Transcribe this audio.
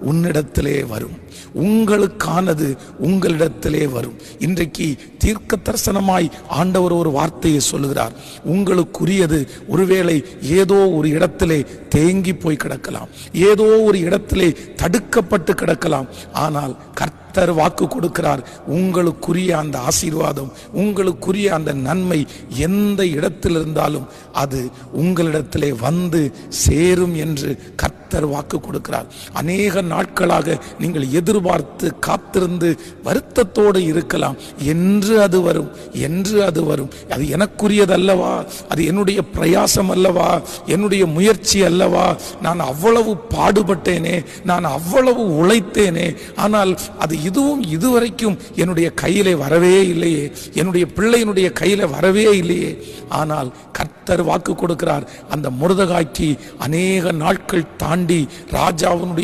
உன்னிடத்திலே வரும், உங்களுக்கானது உங்களிடத்திலே வரும். இன்றைக்கு தீர்க்க தரிசனமாய் ஆண்டவர் ஒரு வார்த்தையை சொல்லுகிறார். உங்களுக்குரியது ஒருவேளை ஏதோ ஒரு இடத்திலே தேங்கி போய் கிடக்கலாம், ஏதோ ஒரு இடத்திலே தடுக்கப்பட்டு கிடக்கலாம். ஆனால் கர்த்தர் வாக்கு கொடுக்கிறார், உங்களுக்குரிய அந்த ஆசீர்வாதம், உங்களுக்குரிய அந்த நன்மை எந்த இடத்தில் இருந்தாலும் அது உங்களிடத்திலே வந்து சேரும் என்று கர்த்தர் வாக்கு கொடுக்கிறார். அநேக நாட்களாக நீங்கள் எதிர்பார்த்து காத்திருந்து வருத்தத்தோடு இருக்கலாம். என்று அது வரும், என்று அது வரும். அது எனக்குரியதல்லவா, அது என்னுடைய பிரயாசம் அல்லவா, என்னுடைய முயற்சி அல்லவா, நான் அவ்வளவு பாடுபட்டேனே, நான் அவ்வளவு உழைத்தேனே, ஆனால் அது இதுவும் இதுவரைக்கும் என்னுடைய கையிலே வரவே இல்லையே, என்னுடைய பிள்ளையினுடைய கையில வரவே இல்லையே. ஆனால் கர்த்தர் வாக்கு கொடுக்கிறார், அந்த மொர்தெகாய்க்கு அநேக நாட்கள் தாண்டி ராஜாவினுடைய